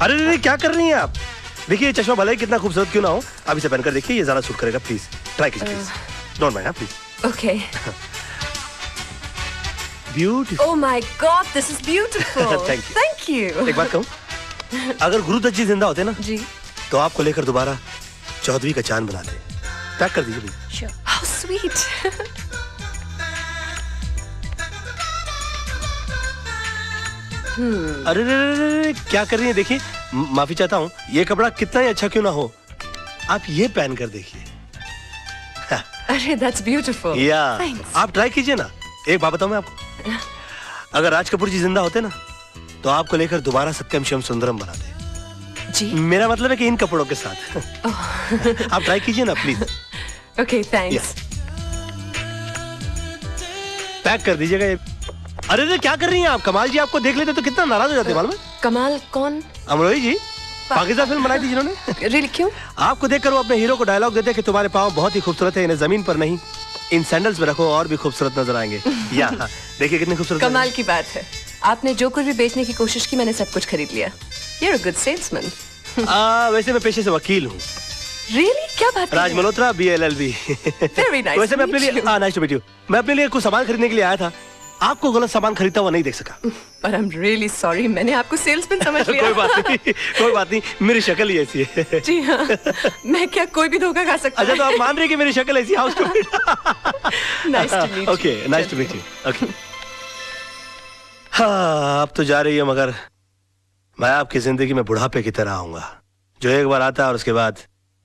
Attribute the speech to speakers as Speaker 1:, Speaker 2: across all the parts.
Speaker 1: अरे नहीं, क्या कर रही हैं आप? देखिए ये चश्मा भले ही कितना खूबसूरत क्यों ना हो, आप इसे पहनकर देखिए, ये ज्यादा सूट करेगा। प्लीज ट्राई कीजिए, please don't mind, please.
Speaker 2: Okay.
Speaker 1: Beautiful.
Speaker 2: Oh my God, this is beautiful.
Speaker 1: Thank you.
Speaker 2: Thank you.
Speaker 1: एक बात कहूँ, अगर गुरुदत्त जी जिंदा होते ना
Speaker 2: जी।
Speaker 1: तो आपको लेकर दोबारा चौधरी का चांद बनाते। पैक कर दीजिए प्लीज।
Speaker 2: Sure. How sweet.
Speaker 1: अरे रे रे रे रे, क्या कर रही हैं? देखिए माफी चाहता हूँ, ये कपड़ा कितना ही अच्छा क्यों ना हो, आप ये पहन कर देखिए।
Speaker 2: अरे that's beautiful.
Speaker 1: या
Speaker 2: Thanks.
Speaker 1: आप ट्राई कीजिए ना। एक बात बताऊं मैं आपको, अगर राज कपूर जी जिंदा होते ना तो आपको लेकर दोबारा सत्यम शिवम सुंदरम बनाते।
Speaker 2: जी।
Speaker 1: मेरा मतलब है कि इन कपड़ों के साथ। आप ट्राई कीजिए ना प्लीज।
Speaker 2: Okay, thanks.
Speaker 1: पैक कर दीजिएगा ये। अरे रे क्या कर रही हैं आप? कमाल जी आपको देख लेते तो कितना नाराज हो जाते मालूम है?
Speaker 2: कमाल कौन?
Speaker 1: अमरोही जी, पाकिस्तान फिल्म बनाई थी जिन्होंने।
Speaker 2: रियली क्यों?
Speaker 1: आपको देखकर वो अपने हीरो को डायलॉग देते कि तुम्हारे पाँव बहुत ही खूबसूरत है, इन्हें जमीन पर नहीं इन सैंडल्स में रखो और भी खूबसूरत नजर आएंगे। या देखिए कितने खूबसूरत।
Speaker 2: कमाल की बात है, आपने जो कुछ भी बेचने की कोशिश की मैंने सब कुछ खरीद लिया। You're a good salesman.
Speaker 1: वैसे मैं पेशे से वकील हूँ।
Speaker 2: Really? क्या बात?
Speaker 1: राज मल्होत्रा, BLLB।
Speaker 2: Very nice.
Speaker 1: वैसे मैं अपने लिए नाइस टू मीट यू, मैं अपने लिए कुछ सामान खरीदने के लिए आया था, आपको गलत सामान खरीदता हुआ नहीं देख सका।
Speaker 2: But I'm really sorry, मैंने आपको सेल्समैन समझ लिया।
Speaker 1: कोई बात नहीं, कोई बात नहीं, मेरी शक्ल ही ऐसी है।
Speaker 2: जी हाँ, मैं क्या कोई भी धोखा खा सकता?
Speaker 1: अच्छा तो आप मान रहे कि मेरी शक्ल ऐसी? How stupid.
Speaker 2: Nice to meet you.
Speaker 1: Okay, nice to meet you. Okay. हाँ, अब तो जा रही है, मगर मैं आपकी जिंदगी में बुढ़ापे की तरह आऊंगा, जो एक बार आता है और उसके बाद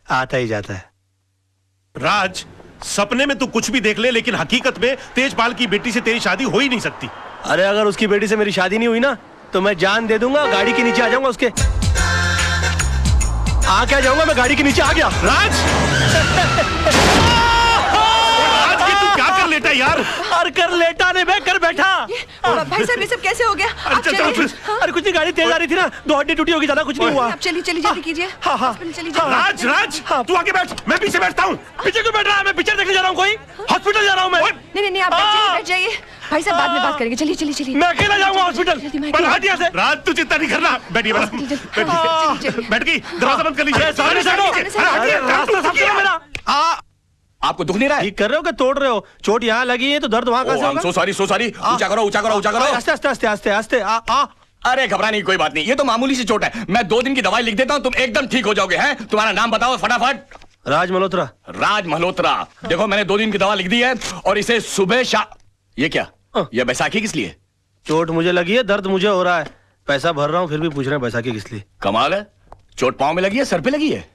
Speaker 1: आता ही जाता है।
Speaker 3: राज, सपने में तू कुछ भी देख ले, लेकिन हकीकत में तेजपाल की बेटी से तेरी शादी हो ही नहीं सकती।
Speaker 1: अरे अगर उसकी बेटी से मेरी शादी नहीं हुई ना तो मैं जान दे दूंगा, गाड़ी के नीचे आ जाऊंगा उसके। आ क्या जाऊंगा मैं, गाड़ी के नीचे आ गया।
Speaker 3: राज! राज, ये तू क्या कर लेटा यार?
Speaker 1: अरे कर लेटा नहीं, मैं कर बैठा।
Speaker 2: भाई साहब ये सब कैसे हो गया? आप
Speaker 3: चल,
Speaker 2: चलिए।
Speaker 3: चल,
Speaker 2: हाँ,
Speaker 1: अरे कुछ नहीं, गाड़ी तेज आ रही थी ना, दो हड्डी टूटी होगी, ज्यादा कुछ नहीं हुआ।
Speaker 2: आप चलिए चलिए जल्दी कीजिए।
Speaker 1: हाँ, हाँ।
Speaker 2: हॉस्पिटल चलिए जल्दी।
Speaker 3: राज, राज, तू आगे बैठ, मैं पीछे बैठता हूँ।
Speaker 1: पीछे क्यों बैठ रहा है? मैं पिक्चर देखने जा रहा हूँ, कोई हॉस्पिटल जा रहा हूँ मैं।
Speaker 2: नहीं आप बैठ जाइए। भाई साहब बाद में बात करेंगे, चलिए चलिए चलिए।
Speaker 1: मैं अकेला जाऊंगा हॉस्पिटल।
Speaker 2: जल्दी मैं
Speaker 3: पर हट यहाँ से। राज, तू चिंता नहीं करना। बैठिए मैडम, बैठिए। बैठ गई, दरवाजा बंद कर लीजिए।
Speaker 1: सामने से हटो। रास्ता साफ करो मेरा।
Speaker 4: आपको दुख नहीं रहा है?
Speaker 1: ठीक कर रहे हो कि तोड़ रहे हो? चोट यहाँ लगी है तो दर्द वहाँ कैसे होगा?
Speaker 4: सो सॉरी ऊंचा करो ऊंचा करो ऊंचा करो।
Speaker 1: आस्ते आस्ते आस्ते आस्ते आस्ते।
Speaker 4: अरे घबरा नहीं, कोई बात नहीं, ये तो मामूली सी चोट है। मैं 2 दिन की दवाई लिख देता हूँ, तुम एकदम ठीक हो जाओगे। हैं, तुम्हारा नाम बताओ फटाफट।
Speaker 1: राज मल्होत्रा।
Speaker 4: राज मल्होत्रा। देखो मैंने 2 दिन की दवा लिख दी है और इसे सुबह ये क्या? ये बैसाखी किस लिए?
Speaker 1: चोट मुझे लगी है, दर्द मुझे हो रहा है, पैसा भर रहा हूँ, फिर भी पूछ रहे हैं बैसाखी किस लिए।
Speaker 4: कमाल है, चोट पाँव में लगी है, सर पे लगी है।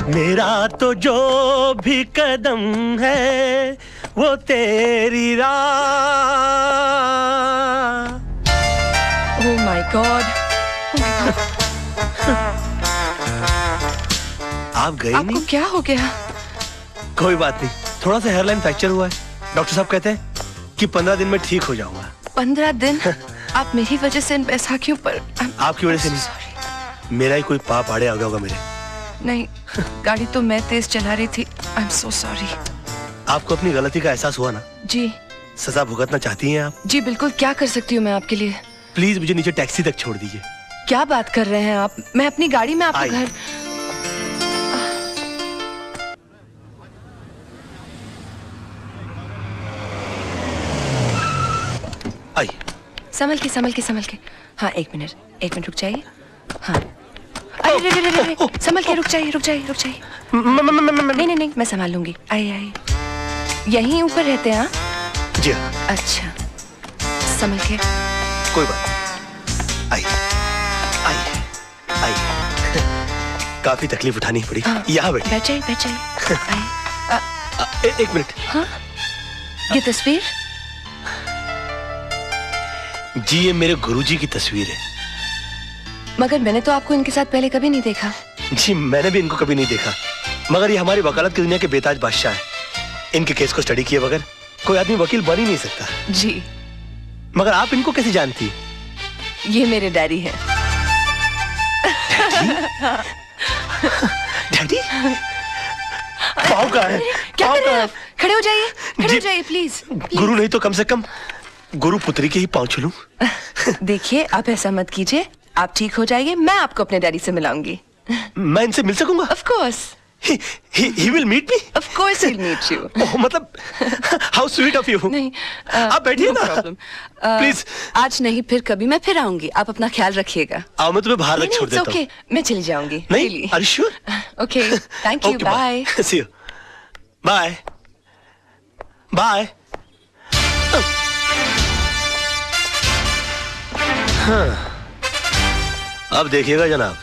Speaker 1: मेरा तो जो भी कदम है वो तेरी राह।
Speaker 2: Oh my God.
Speaker 1: आप गए
Speaker 2: आपको
Speaker 1: नहीं?
Speaker 2: क्या हो गया?
Speaker 1: कोई बात नहीं, थोड़ा सा हेयरलाइन फ्रैक्चर हुआ है। डॉक्टर साहब कहते हैं कि 15 दिन में ठीक हो जाऊंगा।
Speaker 2: 15 दिन? आप मेरी वजह से इन बैसाखियों पर।
Speaker 1: आपकी वजह से नहीं, मेरा ही कोई पाप आड़े आ गया होगा मेरे।
Speaker 2: नहीं, गाड़ी तो मैं तेज चला रही थी। I am so sorry.
Speaker 1: आपको अपनी गलती का एहसास हुआ ना?
Speaker 2: जी।
Speaker 1: सजा भुगतना चाहती हैं आप?
Speaker 2: जी बिल्कुल, क्या कर सकती हूँ मैं आपके लिए?
Speaker 1: प्लीज मुझे नीचे टैक्सी तक छोड़ दीजिए।
Speaker 2: क्या बात कर रहे हैं आप? मैं अपनी गाड़ी में आपका घर।
Speaker 1: आई।
Speaker 2: संभल के। हाँ एक मिनट रुक जाइए। हाँ अरे संभल के रुक जाइए। नहीं मैं संभाल लूंगी। आइए यहीं ऊपर रहते हैं? हाँ
Speaker 1: जी हाँ।
Speaker 2: अच्छा संभल के।
Speaker 1: कोई बात। आई काफी तकलीफ उठानी पड़ी।
Speaker 2: हाँ,
Speaker 1: यहाँ बैठ
Speaker 2: जाइए।
Speaker 1: एक मिनट।
Speaker 2: हाँ ये तस्वीर?
Speaker 1: जी ये मेरे गुरुजी की तस्वीर है।
Speaker 2: मगर मैंने तो आपको इनके साथ पहले कभी नहीं देखा।
Speaker 1: जी मैंने भी इनको कभी नहीं देखा, मगर ये हमारी वकालत की दुनिया के बेताज बादशाह है। इनके केस को स्टडी किए बगैर कोई आदमी वकील बन ही नहीं सकता।
Speaker 2: जी।
Speaker 1: मगर आप इनको कैसे जानती?
Speaker 2: ये मेरे डैडी हैं।
Speaker 1: डैडी? पाँव कहाँ है?
Speaker 2: क्या कर रहे हैं आप? खड़े हो जाइए प्लीज।
Speaker 1: गुरु नहीं तो कम से कम गुरु पुत्री के ही पांव छू लूं?
Speaker 2: देखिए, आप ऐसा मत कीजिए। आप ठीक हो जाइए, मैं आपको अपने डैडी से मिलाऊंगी।
Speaker 1: मैं इनसे मिल सकूंगा?
Speaker 2: Of course.
Speaker 1: He will meet me?
Speaker 2: Of course he'll meet you.
Speaker 1: ओह, मतलब how sweet of you.
Speaker 2: नहीं,
Speaker 1: आप बैठिए
Speaker 2: no
Speaker 1: ना।
Speaker 2: problem.
Speaker 1: Please.
Speaker 5: आज नहीं, फिर कभी मैं फिर आऊंगी। आप अपना ख्याल रखिएगा।
Speaker 1: आओ, मैं तुम्हें बाहर
Speaker 2: नहीं,
Speaker 1: रख छोड़
Speaker 2: it's
Speaker 1: देता हूँ।
Speaker 2: okay. मैं चली जाऊंगी।
Speaker 1: नहीं,
Speaker 2: Really.
Speaker 1: are you sure?
Speaker 2: Okay, thank you.
Speaker 1: Okay,
Speaker 2: Bye.
Speaker 1: See you. Bye. Bye. हाँ। अब देखिएगा जनाब,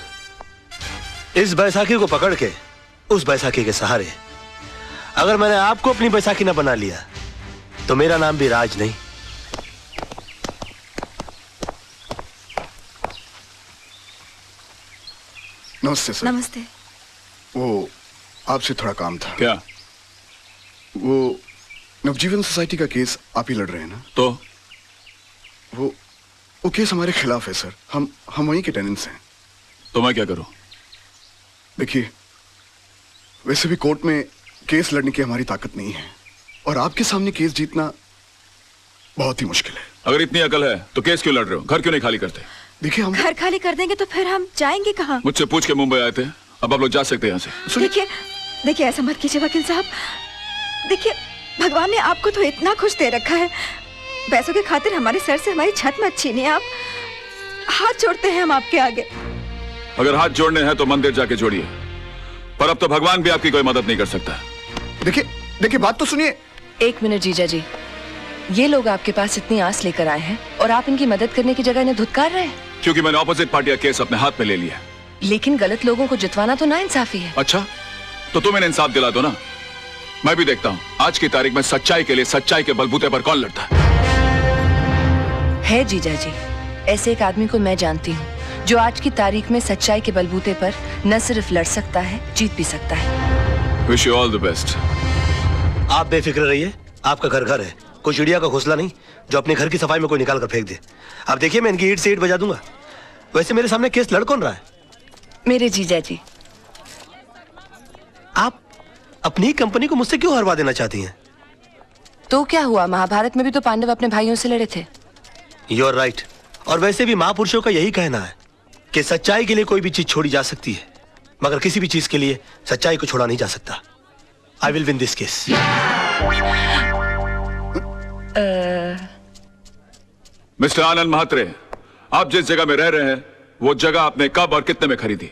Speaker 1: इस बैसाखी को पकड़ के उस बैसाखी के सहारे अगर मैंने आपको अपनी बैसाखी ना बना लिया तो मेरा नाम भी राज नहीं।
Speaker 6: नमस्ते सर।
Speaker 5: नमस्ते।
Speaker 6: वो आपसे थोड़ा काम था।
Speaker 4: क्या?
Speaker 6: वो नवजीवन सोसाइटी का केस आप ही लड़ रहे हैं ना?
Speaker 4: तो
Speaker 6: वो केस हमारे खिलाफ है सर। हम वहीं के टेनेंट्स हैं।
Speaker 4: तो मैं क्या करूं?
Speaker 6: देखिए, वैसे भी कोर्ट में केस लड़ने की हमारी ताकत नहीं है और आपके सामने केस जीतना बहुत ही मुश्किल है।
Speaker 4: अगर इतनी अकल है तो केस क्यों लड़ रहे हो? घर क्यों नहीं खाली करते?
Speaker 6: देखिए, हम
Speaker 5: घर खाली कर देंगे तो फिर हम जाएंगे कहाँ?
Speaker 4: मुझसे पूछ के मुंबई आए थे, अब आप लोग जा सकते हैं यहाँ से।
Speaker 5: देखिए ऐसा मत कीजिए वकील साहब। देखिए, भगवान ने आपको तो इतना खुश दे रखा है, पैसों के खातिर हमारे सर से हमारी छत मत छीनिए। आप, हाथ जोड़ते हैं हम आपके आगे।
Speaker 4: अगर हाथ जोड़ने हैं तो मंदिर जाके जोड़िए, पर अब तो भगवान भी आपकी कोई मदद नहीं कर सकता।
Speaker 6: देखिए बात तो सुनिए।
Speaker 2: एक मिनट जीजा जी, ये लोग आपके पास इतनी आस लेकर आए हैं और आप इनकी मदद करने की जगह इन्हें धुतकार रहे हैं।
Speaker 4: क्योंकि मैंने ऑपोजिट पार्टी का केस अपने हाथ में ले लिया।
Speaker 2: लेकिन गलत लोगों को जितवाना तो नाइंसाफी है।
Speaker 4: अच्छा, तो तुम इन्हें इंसाफ दिला दो ना। मैं भी देखता हूँ आज की तारीख में सच्चाई के लिए सच्चाई के बलबूते पर कौन लड़ता
Speaker 2: है। जीजा जी, ऐसे एक आदमी को मैं जानती हूँ जो आज की तारीख में सच्चाई के बलबूते पर न सिर्फ लड़ सकता है, जीत भी सकता है।
Speaker 4: Wish you all the best.
Speaker 1: आप बेफिक्र रहिए, आपका घर घर है, कोई चिड़िया का घोंसला नहीं जो अपने घर की सफाई में कोई निकाल कर फेंक दे। आप देखिए, मैं इनकी ईंट से ईंट बजा दूंगा। वैसे मेरे सामने केस लड़ कौन रहा है?
Speaker 2: मेरे जीजा जी।
Speaker 1: आप अपनी कंपनी को मुझसे क्यों हरवा देना चाहती हैं?
Speaker 2: तो क्या हुआ, महाभारत में भी तो पांडव अपने भाइयों से लड़े थे।
Speaker 1: You are right. और वैसे भी महापुरुषों का यही कहना है कि सच्चाई के लिए कोई भी चीज छोड़ी जा सकती है, मगर किसी भी चीज के लिए सच्चाई को छोड़ा नहीं जा सकता। I will win this case.
Speaker 4: Mister Anand Mhatre, आप जिस जगह में रह रहे हैं वो जगह आपने कब और कितने में खरीदी?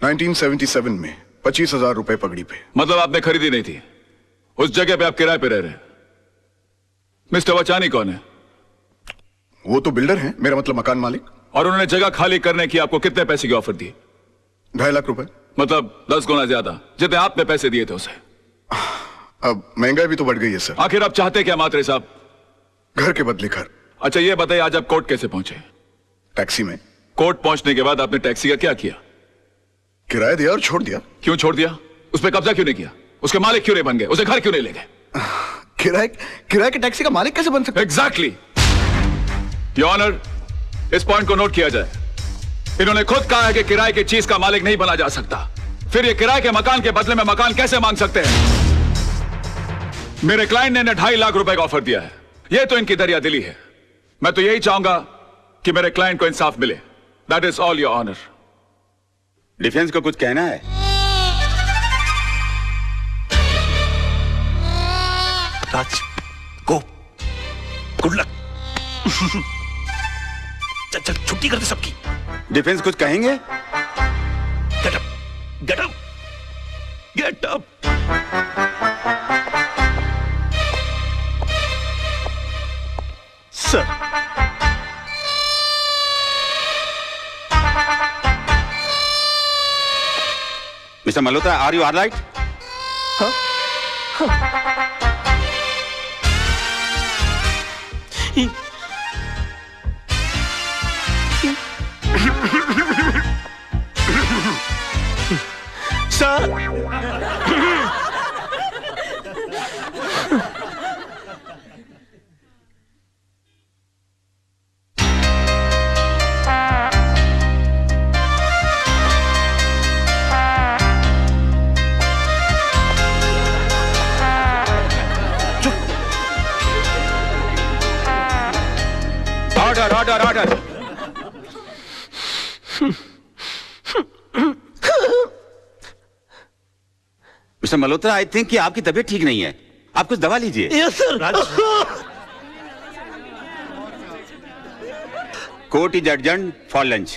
Speaker 6: 1977 में 25,000 रुपए पगड़ी पे।
Speaker 4: मतलब आपने खरीदी नहीं थी, उस जगह पे आप किराए पे रह रहे हैं। मिस्टर वचानी कौन है?
Speaker 6: वो तो बिल्डर हैं, मेरा मतलब मकान मालिक।
Speaker 4: और उन्होंने जगह खाली करने की आपको कितने पैसे की ऑफर दी?
Speaker 6: 2.5 लाख रुपए।
Speaker 4: मतलब 10 गुना ज्यादा जितने आपने पैसे दिए थे उसे।
Speaker 6: अब महंगाई भी तो बढ़ गई है सर।
Speaker 4: आखिर आप चाहते क्या म्हात्रे साहब?
Speaker 6: घर के बदले घर।
Speaker 4: अच्छा ये बताइए, आज आप कोर्ट कैसे पहुंचे?
Speaker 6: टैक्सी में।
Speaker 4: कोर्ट पहुंचने के बाद आपने टैक्सी का क्या किया?
Speaker 6: किराया दिया और छोड़ दिया।
Speaker 4: क्यों छोड़ दिया? उस पर कब्जा क्यों नहीं किया? उसके मालिक क्यों नहीं बन गए? उसे घर क्यों नहीं ले गए?
Speaker 6: किराए के टैक्सी का मालिक कैसे बन सकता?
Speaker 4: एग्जैक्टली। योर ऑनर, इस पॉइंट को नोट किया जाए। इन्होंने खुद कहा है कि किराए की चीज का मालिक नहीं बना जा सकता, फिर ये किराए के मकान के बदले में मकान कैसे मांग सकते हैं? मेरे क्लाइंट ने 2.5 लाख रुपए का ऑफर दिया है। ये तो इनकी दरिया दिली है। मैं तो यही चाहूंगा कि मेरे क्लाइंट को इंसाफ मिले। That is all your honour.
Speaker 7: Defence को कुछ कहना है?
Speaker 1: Raj, go, good luck. चल चल, छुट्टी कर दे सबकी।
Speaker 7: डिफेंस कुछ कहेंगे?
Speaker 1: Get up, get up, get up. Sir,
Speaker 7: mister Malhotra, are you alright?
Speaker 1: Sir,
Speaker 7: order order order. Mister Malhotra, I think कि आपकी तबीयत ठीक नहीं है, आप कुछ दवा लीजिए।
Speaker 1: Yes sir.
Speaker 7: Court is adjourned for lunch.